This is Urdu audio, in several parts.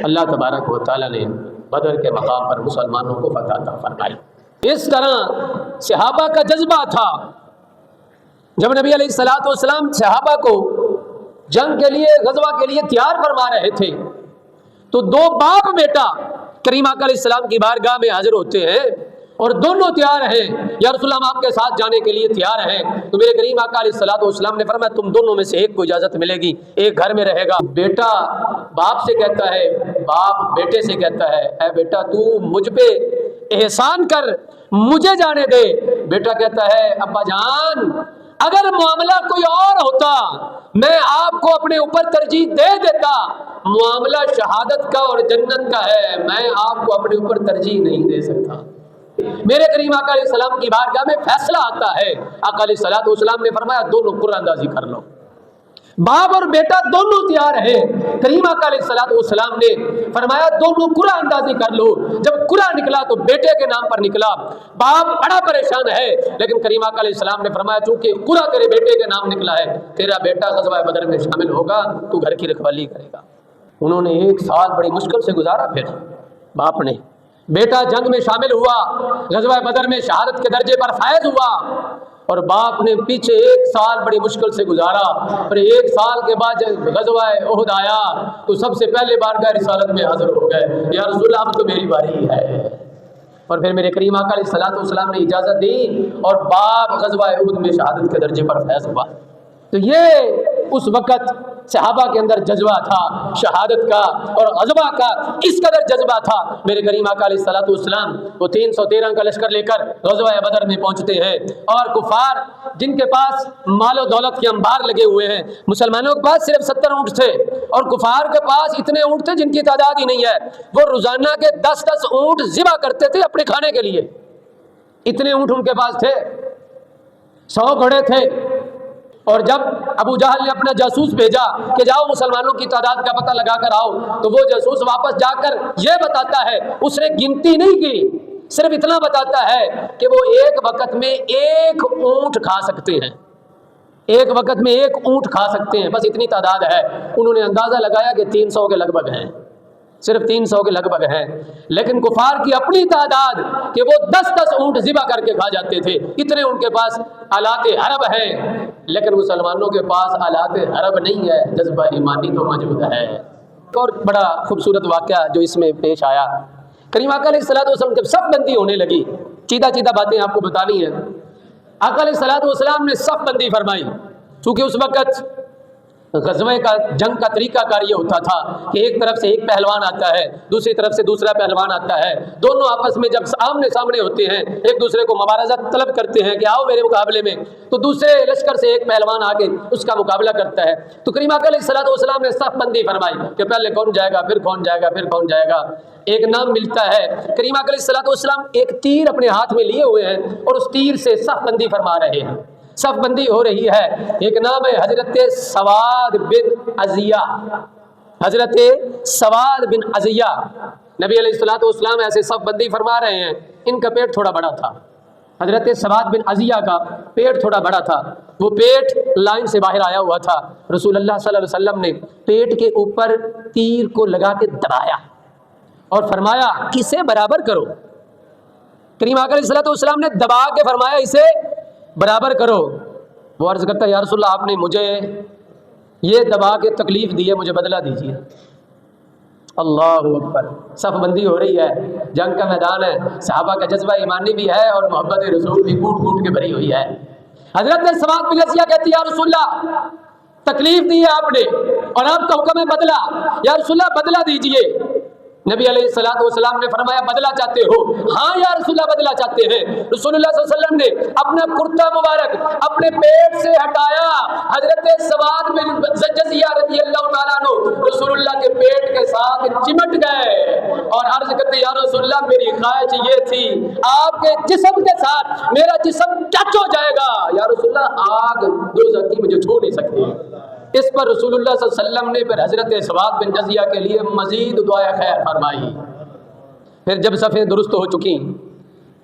اللہ تبارک و تعالیٰ نے بدر کے مقام پر مسلمانوں کو فتح عطا فرمائی۔ اس طرح صحابہ کا جذبہ تھا، جب نبی علیہ الصلوۃ والسلام صحابہ کو جنگ کے لیے، غزوہ کے لیے تیار فرما رہے تھے تو دو باپ بیٹا کریم آقا علیہ السلام کی بارگاہ میں حاضر ہوتے ہیں اور دونوں تیار ہیں، یا رسول اللہ ہم آپ کے ساتھ جانے کے لیے تیار ہیں۔ تو میرے کریم آقا علیہ الصلوۃ والسلام نے فرمایا تم دونوں میں سے ایک کو اجازت ملے گی، ایک گھر میں رہے گا۔ بیٹا باپ سے کہتا ہے، باپ بیٹے سے کہتا ہے اے بیٹا تو مجھ پہ احسان کر، مجھے جانے دے۔ بیٹا کہتا ہے ابا جان اگر معاملہ کوئی اور ہوتا میں آپ کو اپنے اوپر ترجیح دے دیتا، معاملہ شہادت کا اور جنت کا ہے، میں آپ کو اپنے اوپر ترجیح نہیں دے سکتا۔ میرے کریم آقا علیہ السلام کی بارگاہ میں فیصلہ آتا ہے، آقا علیہ الصلوۃ والسلام نے فرمایا دونوں قرعہ اندازی کر لو۔ باپ اور بیٹا دونوں تیار ہیں، کریم آقا علیہ الصلوۃ والسلام نے فرمایا دونوں قرعہ اندازی کر لو۔ جب قرعہ نکلا تو بیٹے کے نام پر نکلا، باپ بڑا پریشان ہے، لیکن کریم آقا علیہ السلام نے فرمایا چونکہ قرعہ تیرے بیٹے کے نام نکلا ہے، تیرا بیٹا غزوہ بدر میں شامل ہوگا، تو گھر کی رکھوالی کرے گا۔ انہوں نے 1 سال بڑی مشکل سے گزارا، پھر باپ نے، بیٹا جنگ میں شامل ہوا، غزوہ بدر میں شہادت کے درجے پر فائز ہوا، اور باپ نے پیچھے 1 سال بڑی مشکل سے گزارا۔ اور 1 سال کے بعد جب غزوہ احد آیا تو سب سے پہلے بارگاہ رسالت میں حاضر ہو گئے، یا رسول اللہ اب تو میری باری ہے۔ اور پھر میرے کریم آقا علیہ الصلوۃ والسلام نے اجازت دی اور باپ غزوہ احد میں شہادت کے درجے پر فائز ہوا۔ تو یہ اس وقت صحابہ کے اندر جذبہ تھا شہادت کا اور غزوہ کا، اس قدر جذبہ تھا۔ میرے کریم آقا علیہ الصلوۃ والسلام وہ 313 کا لشکر لے کر غزوہ بدر میں پہنچتے ہیں، اور کفار جن کے پاس مال و دولت کے انبار لگے ہوئے ہیں، مسلمانوں کے پاس صرف 70 اونٹ تھے اور کفار کے پاس اتنے اونٹ تھے جن کی تعداد ہی نہیں ہے، وہ روزانہ کے 10-10 اونٹ ذبح کرتے تھے اپنے کھانے کے لیے، اتنے اونٹ ان کے پاس تھے، 100 گھوڑے تھے۔ اور جب ابو جہل نے اپنا جاسوس بھیجا کہ جاؤ مسلمانوں کی تعداد کا پتہ لگا کر آؤ، تو وہ جاسوس واپس جا کر یہ بتاتا ہے، اس نے گنتی نہیں کی، صرف اتنا بتاتا ہے کہ وہ ایک وقت میں 1 اونٹ کھا سکتے ہیں، ایک وقت میں 1 اونٹ کھا سکتے ہیں، بس اتنی تعداد ہے۔ انہوں نے اندازہ لگایا کہ 300 کے لگ بھگ ہیں، صرف 300 کے لگ بھگ ہیں، لیکن کفار کی اپنی تعداد کہ وہ 10-10 اونٹ ذبح کر کے کھا جاتے تھے، اتنے ان کے پاس آلات حرب ہیں، لیکن مسلمانوں کے پاس آلات حرب نہیں ہے، جذبہ ایمانی تو موجود ہے۔ اور بڑا خوبصورت واقعہ جو اس میں پیش آیا، کریم آقا علیہ الصلوۃ والسلام جب صف بندی ہونے لگی، چیدہ باتیں آپ کو بتانی ہیں، آقا علیہ الصلوۃ والسلام نے صف بندی فرمائی، چونکہ اس وقت غزوے کا جنگ کا طریقہ کار یہ ہوتا تھا کہ ایک طرف سے ایک پہلوان آتا ہے، دوسری طرف سے دوسرا پہلوان آتا ہے، دونوں آپس میں جب آمنے سامنے ہوتے ہیں ایک دوسرے کو مبارزت طلب کرتے ہیں کہ آؤ میرے مقابلے میں، تو دوسرے لشکر سے ایک پہلوان آ کے اس کا مقابلہ کرتا ہے۔ تو کریم آقا علیہ الصلوۃ والسلام نے صف بندی فرمائی کہ پہلے کون جائے گا، پھر کون جائے گا، پھر کون جائے گا، ایک نام ملتا ہے۔ کریم آقا علیہ الصلوۃ والسلام ایک تیر اپنے ہاتھ میں لیے ہوئے ہیں اور اس تیر سے صف بندی فرما رہے ہیں، صف بندی ہو رہی ہے۔ ایک نام ہے حضرت سواد بن عزیہ، حضرت سواد بن عزیہ، نبی علیہ الصلوۃ والسلام ایسے صف بندی فرما رہے ہیں، ان کا پیٹ تھوڑا بڑا تھا، حضرت سواد بن عزیہ کا پیٹ تھوڑا بڑا تھا، وہ پیٹ لائن سے باہر آیا ہوا تھا۔ رسول اللہ صلی اللہ علیہ وسلم نے پیٹ کے اوپر تیر کو لگا کے دبایا اور فرمایا کسے برابر کرو۔ کریم آقا علیہ الصلوۃ والسلام نے دبا کے فرمایا اسے برابر کرو۔ وہ عرض کرتا ہے یا رسول اللہ آپ نے مجھے یہ دبا کے تکلیف دی ہے، مجھے بدلہ دیجیے۔ اللہ اکبر، صف بندی ہو رہی ہے، جنگ کا میدان ہے، صحابہ کا جذبہ ایمانی بھی ہے اور محبت رسول بھی کوٹ کوٹ کے بھری ہوئی ہے۔ حضرت سواد بن عزیہ کہتی ہے یا رسول اللہ تکلیف دی ہے آپ نے اور آپ کا حکم ہے بدلہ، یا رسول اللہ بدلہ دیجیے۔ نبی علیہ الصلوۃ والسلام نے فرمایا بدلہ چاہتے ہو؟ ہاں یا رسول اللہ بدلہ چاہتے ہیں۔ رسول اللہ صلی اللہ علیہ وسلم نے اپنا کرتا مبارک اپنے پیٹ سے ہٹایا، حضرت سواد بن عزیہ رضی اللہ تعالیٰ عنہ رسول اللہ کے پیٹ کے ساتھ چمٹ گئے اور عرض کرتے یا رسول اللہ میری خواہش یہ تھی آپ کے جسم کے ساتھ میرا جسم ٹچ ہو جائے گا، یا رسول اللہ آگ دوزخ کی مجھے چھو نہیں سکتی۔ اس پر رسول اللہ صلی اللہ علیہ وسلم نے پھر حضرت سواد بن عزیہ کے لیے مزید دعائے خیر فرمائی۔ پھر جب صفیں درست ہو چکی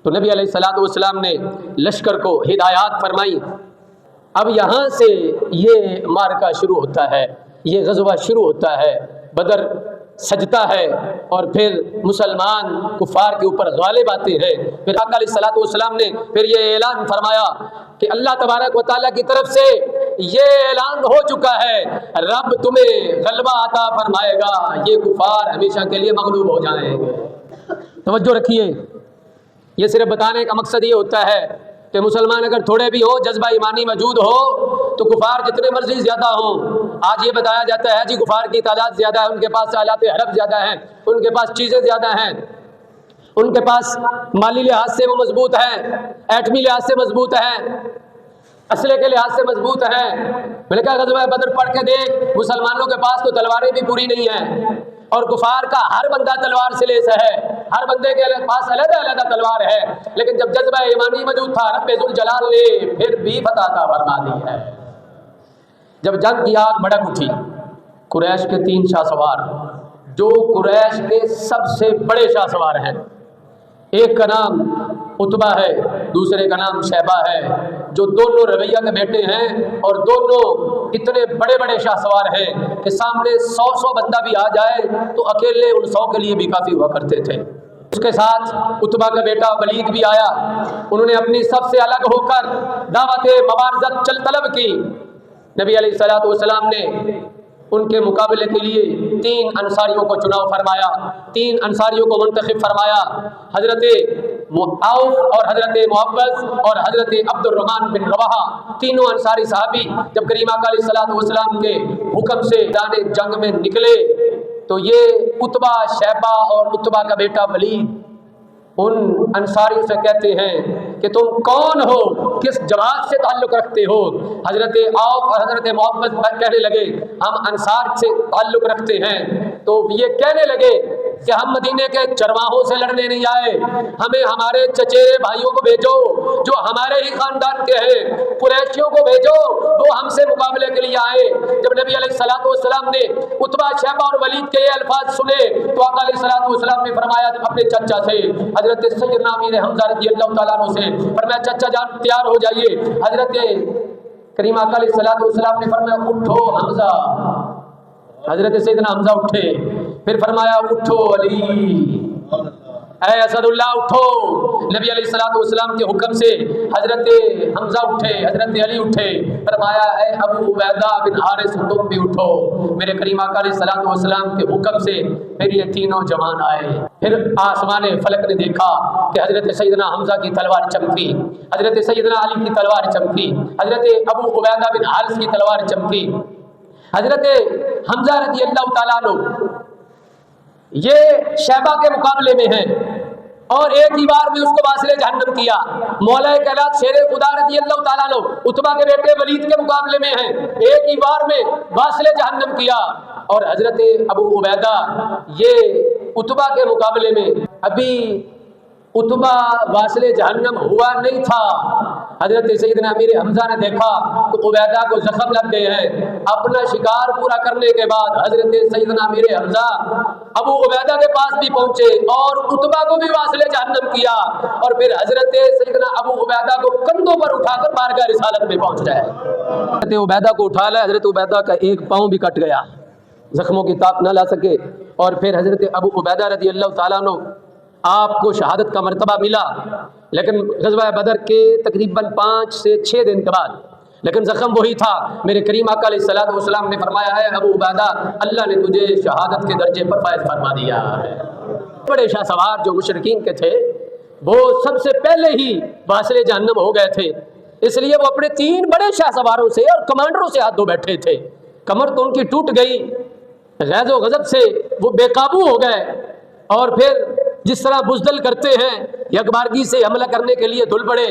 تو نبی علیہ الصلوۃ والسلام نے لشکر کو ہدایات فرمائی۔ اب یہاں سے یہ معرکہ شروع ہوتا ہے، یہ غزوہ شروع ہوتا ہے، بدر سجتا ہے اور پھر مسلمان کفار کے اوپر غالب آتے ہیں۔ پھر آقا علیہ الصلوۃ والسلام نے پھر یہ اعلان فرمایا کہ اللہ تبارک و تعالیٰ کی طرف سے یہ اعلان ہو چکا ہے، رب تمہیں غلبہ عطا فرمائے گا، یہ کفار ہمیشہ کے لیے مغلوب ہو جائیں گے۔ توجہ رکھیے، یہ صرف بتانے کا مقصد یہ ہوتا ہے کہ مسلمان اگر تھوڑے بھی ہو، جذبہ ایمانی موجود ہو، تو کفار جتنے مرضی زیادہ ہوں۔ آج یہ بتایا جاتا ہے جی کفار کی تعداد زیادہ ہے، ان کے پاس آلات حرب زیادہ ہیں، ان کے پاس چیزیں زیادہ ہیں، ان کے پاس مالی لحاظ سے وہ مضبوط ہیں، ایٹمی لحاظ سے مضبوط ہیں، اسلحے کے لحاظ سے مضبوط ہیں۔ میں نے کہا غزوہ بدر پڑھ کے دیکھ، مسلمانوں کے پاس تو تلواریں بھی پوری نہیں ہیں، اور کفار کا ہر بندہ تلوار سے لیس ہے، ہر بندے کے پاس علیحدہ علیحدہ تلوار ہے، لیکن جب جذبہ ایمانی موجود تھا، رب ذوالجلال نے پھر بھی فتح عطا فرما دی ہے۔ جب جنگ کی آگ بھڑک اٹھی، قریش کے 3 شاہ سوار جو قریش کے سب سے بڑے شاہ سوار ہیں، ایک کا نام عتبہ ہے، دوسرے کا نام شیبہ ہے، جو دونوں ربیہ کے بیٹے ہیں اور دونوں اتنے بڑے بڑے شاہ سوار ہیں کہ سامنے 100 بندہ بھی آ جائے تو اکیلے ان 100 کے لیے بھی کافی ہوا کرتے تھے۔ اس کے ساتھ عتبہ کا بیٹا ولید بھی آیا، انہوں نے اپنی سب سے الگ ہو کر دعوت مبارزت چل طلب کی۔ نبی علیہ الصلوۃ والسلام نے ان کے مقابلے کے لیے 3 انصاریوں کو چناؤ فرمایا، 3 انصاریوں کو منتخب فرمایا، حضرت عوف اور حضرت معوذ اور حضرت عبد الرحمن بن رواحہ، تینوں انصاری صحابی جب کریم آقا علیہ الصلوۃ والسلام کے حکم سے میدان جنگ میں نکلے تو یہ عتبہ، شیبہ اور عتبہ کا بیٹا ولید ان انصاریوں سے کہتے ہیں کہ تم کون ہو، کس جماعت سے تعلق رکھتے ہو؟ حضرت عوف اور حضرت معوذ کہنے لگے ہم انصار سے تعلق رکھتے ہیں، تو یہ کہنے لگے کہ ہم مدینے کے چرواہوں سے لڑنے نہیں آئے، ہمیں ہمارے چچیرے بھائیوں کو بھیجو جو ہمارے ہی خاندان کے ہیں، قریشیوں کو بھیجو وہ ہم سے مقابلے کے لیے آئے۔ جب نبی علیہ الصلوۃ والسلام نے عتبہ، شیبہ اور ولید کے یہ الفاظ سنے تو آقا علیہ الصلوۃ والسلام نے فرمایا اپنے چچا سے، حضرت سیدنا امیر حمزہ رضی اللہ تعالیٰ عنہ سے فرمایا چچا جان تیار ہو جائیے۔ حضرت کریم آقا علیہ الصلوۃ والسلام نے فرمایا اٹھو حمزہ، حضرت سیدنا حمزہ اٹھے، پھر فرمایا اٹھو علی، اے اسد اللہ اٹھو۔ نبی علیہ الصلوۃ والسلام کے حکم سے حضرت حمزہ اٹھے، حضرت علی اٹھے، فرمایا اے ابو عبیدہ بن حارث تم بھی اٹھو۔ میرے کریم آقا علیہ الصلوۃ والسلام کے حکم سے پھر یہ تینوں جوان آئے۔ پھر آسمان فلک نے دیکھا کہ حضرت سیدنا حمزہ کی تلوار چمکی، حضرت سیدنا علی کی تلوار چمکی، حضرت ابو عبیدہ بن حارث کی تلوار چمکی، حضرت حمزہ رضی اللہ تعالیٰ عنہ یہ شیبہ کے مقابلے میں ہیں اور ایک ہی بار میں اس کو واصل جہنم کیا۔ مولا کائنات شیر خدا رضی اللہ تعالیٰ عنہ عتبہ کے بیٹے ولید کے مقابلے میں ہیں، ایک ہی بار میں واصل جہنم کیا، اور حضرت ابو عبیدہ یہ عتبہ کے مقابلے میں ابھی عتبہ واصل جہنم ہوا نہیں تھا۔ حضرت سیدنا امیر حمزہ نے دیکھا کہ عبیدہ کو زخم لگ گئے ہیں، اپنا شکار پورا کرنے کے بعد حضرت سیدنا امیر حمزہ ابو عبیدہ کے پاس بھی پہنچے اور عتبہ کو بھی واصل جہنم کیا، اور پھر حضرت سیدنا ابو عبیدہ کو کندھوں پر اٹھا کر بارگاہ رسالت میں پہنچ گئے۔ حضرت عبیدہ کو اٹھا لیا، حضرت عبیدہ کا ایک پاؤں بھی کٹ گیا، زخموں کی طاق نہ لا سکے، اور پھر حضرت ابو عبیدہ رضی اللہ تعالیٰ عنہ آپ کو شہادت کا مرتبہ ملا، لیکن غزوہ بدر کے تقریباً 5 سے 6 دن کے بعد، لیکن زخم وہی تھا۔ میرے کریم آقا علیہ الصلوۃ والسلام نے فرمایا ہے ابو عبیدہ اللہ نے تجھے شہادت کے درجے پر فائز فرما دیا ہے۔ بڑے شاہ سوار جو مشرکین کے تھے وہ سب سے پہلے ہی واصل جہنم ہو گئے تھے، اس لیے وہ اپنے 3 بڑے شاہ سواروں سے اور کمانڈروں سے ہاتھ دھو بیٹھے تھے، کمر تو ان کی ٹوٹ گئی، غیظ و غضب سے وہ بے قابو ہو گئے، اور پھر جس طرح بزدل کرتے ہیں یکبارگی سے حملہ کرنے کے لیے دھل پڑے۔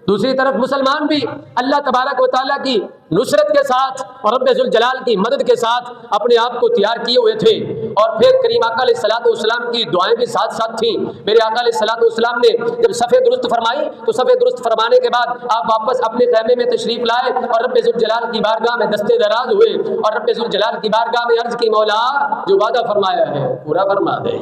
دوسری طرف مسلمان بھی اللہ تبارک و تعالیٰ کی نصرت کے ساتھ اور رب ذوالجلال کی مدد کے ساتھ اپنے آپ کو تیار کیے ہوئے تھے، اور پھر کریم آقا علیہ الصلوۃ والسلام کی دعائیں بھی ساتھ ساتھ تھیں۔ میرے آقا علیہ الصلوۃ والسلام نے جب صفیں درست فرمائی تو صفیں درست فرمانے کے بعد آپ واپس اپنے خیمے میں تشریف لائے اور رب ذوالجلال کی بارگاہ میں دستے دراز ہوئے اور رب ذوالجلال کی بارگاہ میں عرض کی مولا جو وعدہ فرمایا ہے پورا فرما دے۔